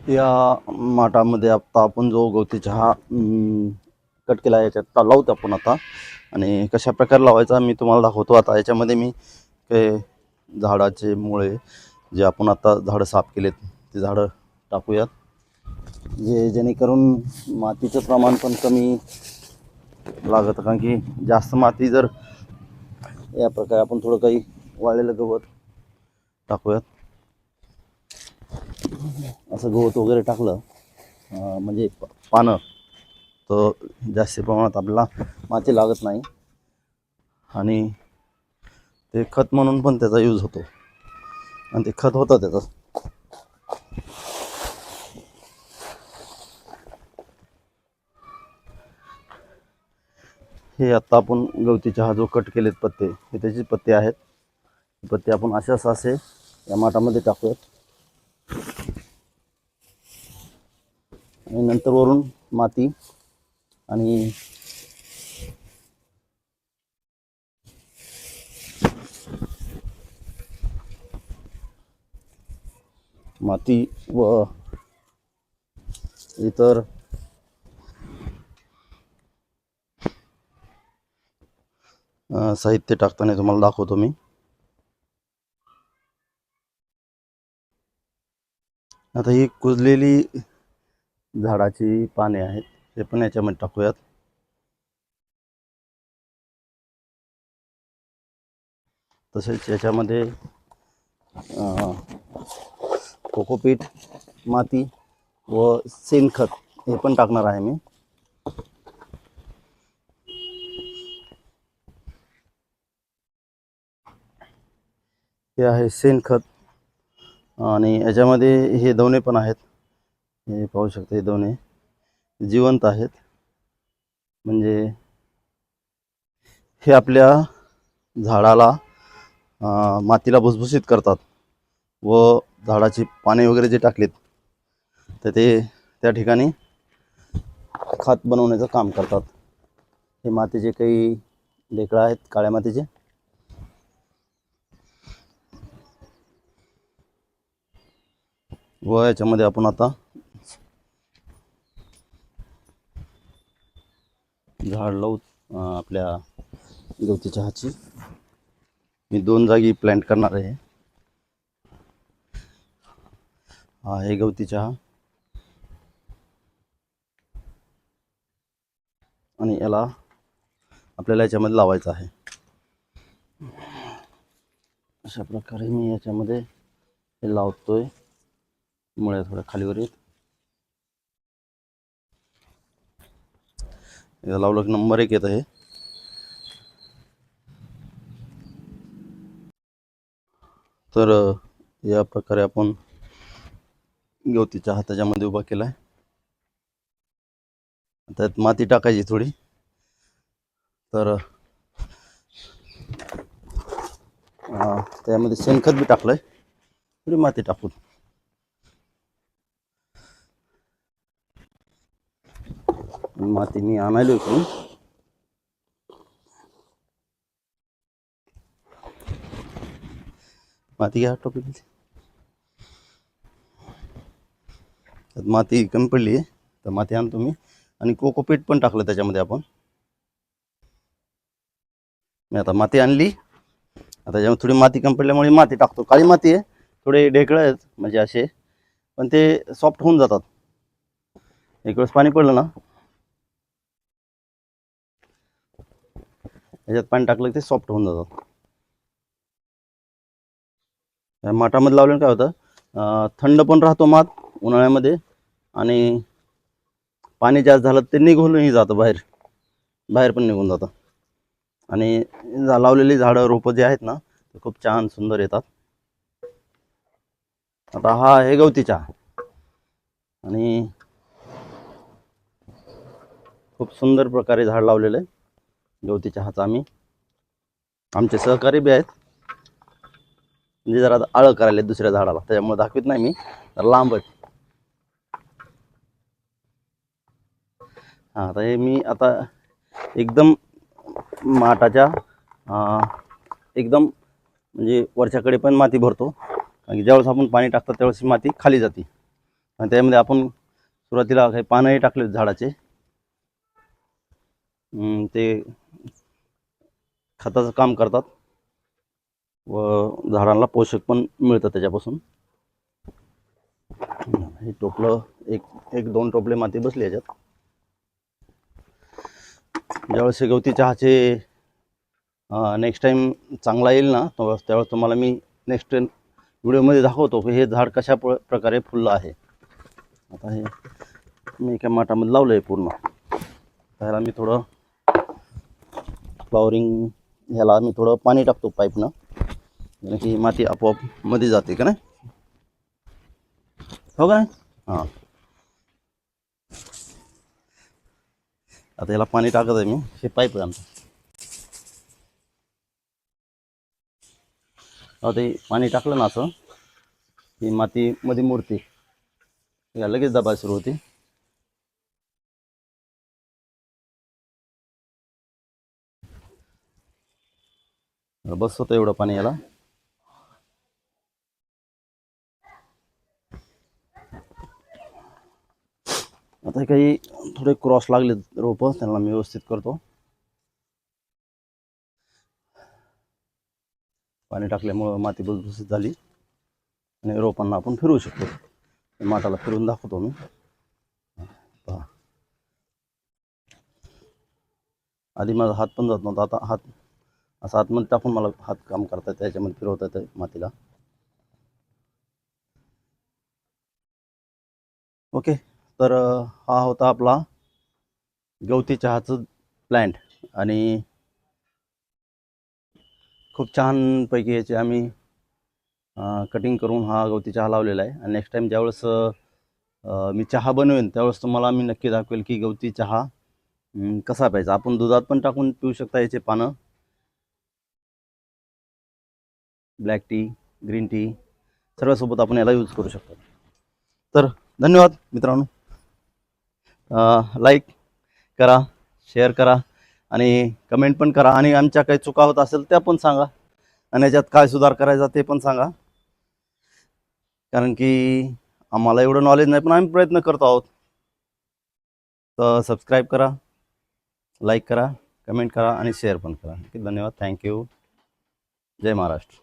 या माठामध्ये आता आपण जो गवती चहा कट केला आहे याच्यात लावतो आपण आता. आणि कशा प्रकारे लावायचा मी तुम्हाला दाखवतो. आता याच्यामध्ये मी काही झाडाचे मुळे जे आपण आता झाडं साफ केलेत ते झाडं टाकूयात, जेणेकरून मातीचं प्रमाण पण कमी लागतं. कारण की जास्त माती जर या प्रकारे आपण थोडं काही वाळलेलं गवत टाकूयात. असं गवत वगैरे टाकलं म्हणजे पानं तर जास्त प्रमाणात आपल्याला माती लागत नाही आणि ते खत म्हणून पण त्याचा यूज होतो आणि ते खत होतं त्याचं. हे आता आपण गवती चहा जो कट केलेत पत्ते हे त्याचे पत्ते आहेत. पत्ते आपण असे या माठामध्ये टाकूयात आणि नंतर वरून माती आणि माती व इतर साहित्य टाकताना तुम्हाला दाखवतो मी. आता ही कुजलेली झाडाची पाने आहेत ते पण याच्यामध्ये टाकूयात. तसेच याच्यामध्ये कोकोपीट, माती व शेणखत हे पण टाकणार आहे मी. हे आहे शेणखत आणि याच्यामध्ये हे दोणे पण आहेत. हे पाहू शकता, हे दोणे जिवंत आहेत. म्हणजे हे आपल्या झाडाला मातीला भुसभुशीत करतात व झाडाची पाने वगैरे जे टाकलेत तर ते त्या ठिकाणी खत बनवण्याचं काम करतात. हे मातीचे काही ढेकळं आहेत काळ्या मातीचे. व याच्यामध्ये आपण आता झाड लावू आपल्या गवती चहाची. मी 2 जागी प्लांट करणार आहे. हा हे गवती चहा आणि याला आपल्याला याच्यामध्ये लावायचं आहे. अशा प्रकारे मी याच्यामध्ये हे लावतोय. मुळे थोड्या खालीवर येत लावलं की नंबर 1 येत आहे. तर या प्रकारे आपण गवती चहा त्याच्यामध्ये उभा केला आहे. त्यात माती टाकायची थोडी. तर त्यामध्ये शेणखत बी टाकलंय, थोडी माती टाकून. माती मी आणायला इकडून. माती घ्या टोपी. त्यात माती कमी पडली आहे तर माती आणतो मी. आणि कोकोपीट पण टाकलं त्याच्यामध्ये आपण. मी आता माती आणली. आता त्याच्यामध्ये थोडी माती कमी पडल्यामुळे माती टाकतो. काळी माती आहे, थोडे ढेकळं आहेत म्हणजे असे, पण ते सॉफ्ट होऊन जातात. एक वेळेस पाणी पडलं ना याच्यात पाणी टाकलं की ते सॉफ्ट होऊन जातात. माठामध्ये लावल्यानं काय होतं, थंड पण राहतो माठ उन्हाळ्यामध्ये आणि पाणी जास्त झालं ते निघूनही जातं बाहेर पण निघून जातं. आणि लावलेली झाडं रोपं जे आहेत ना ते खूप छान सुंदर येतात. आता हा आहे गवती चहा आणि खूप सुंदर प्रकारे झाड लावलेलं आहे गवती चहाचं. आमचे सहकारी बी आहेत, म्हणजे जरा आळं करायला दुसऱ्या झाडाला, त्याच्यामुळे दाखवित नाही मी, तर लांब आहेत. हां, तर हे मी आता एकदम माठाच्या एकदम म्हणजे वरच्याकडे पण माती भरतो. कारण की ज्यावेळेस आपण पाणी टाकतो त्यावेळेस माती खाली जाते आणि त्यामध्ये आपण सुरुवातीला काही पानंही टाकले झाडाचे. ते खताचं काम करतात व झाडांना पोषक पण मिळतं त्याच्यापासून. हे टोपलं एक दोन टोपले माती बसली याच्यात. ज्यावेळेस गवती चहाचे नेक्स्ट टाइम चांगला येईल ना, त्यावेळेस तुम्हाला मी नेक्स्ट व्हिडिओमध्ये दाखवतो की हे झाड कशा प्रकारे फुललं आहे. आता हे मी एका माठामध्ये लावलं आहे पूर्ण. त्याला मी थोडं फ्लॉवरिंग ह्याला मी थोडं पाणी टाकतो पाईपनं, म्हणजे की माती आपोआप मध्ये जाते का नाही, हो का नाही. हां, आता याला पाणी टाकत आहे मी. हे पाईप आहे आमचं. आता ते पाणी टाकलं ना असं की माती मध्ये मुरते, या लगेच दबायला सुरू होते. बस होतं एवढं पाणी याला. आता काही थोडे क्रॉस लागले रोपं, त्यांना मी व्यवस्थित करतो. पाणी टाकल्यामुळं माती भुसभुशीत झाली आणि रोपांना आपण फिरवू शकतो. माठाला फिरवून दाखवतो मी. पहा, आधी माझा हात पण जात नव्हता, आता हात असं आतमध्ये टाकून मला हात काम करतात, त्याच्यामध्ये फिरवता येतं मातीला. ओके, तर हा होता आपला गवती चहाचं प्लॅन्ट. आणि खूप छानपैकी याचे आम्ही कटिंग करून हा गवती चहा लावलेला आहे. आणि नेक्स्ट टाईम ज्यावेळेस मी चहा बनवेन त्यावेळेस तुम्हाला मी नक्की दाखवेल की गवती चहा कसा प्यायचा. आपण दुधात पण टाकून पिऊ शकता याचे पानं, ब्लॅक टी, ग्रीन टी सर्वासोबत आपण याला यूज करू शकतो. तर धन्यवाद मित्रांनो. लाईक करा, शेअर करा आणि कमेंट पण करा. आणि आमच्या काही चुका होत असेल त्या पण सांगा, आणि याच्यात काय सुधार करायचा ते पण सांगा. कारण की आम्हाला एवढं नॉलेज नाही, पण आम्ही प्रयत्न करतो आहोत. तर सबस्क्राईब करा, लाईक करा, कमेंट करा आणि शेअर पण करा. धन्यवाद. थँक्यू. जय महाराष्ट्र.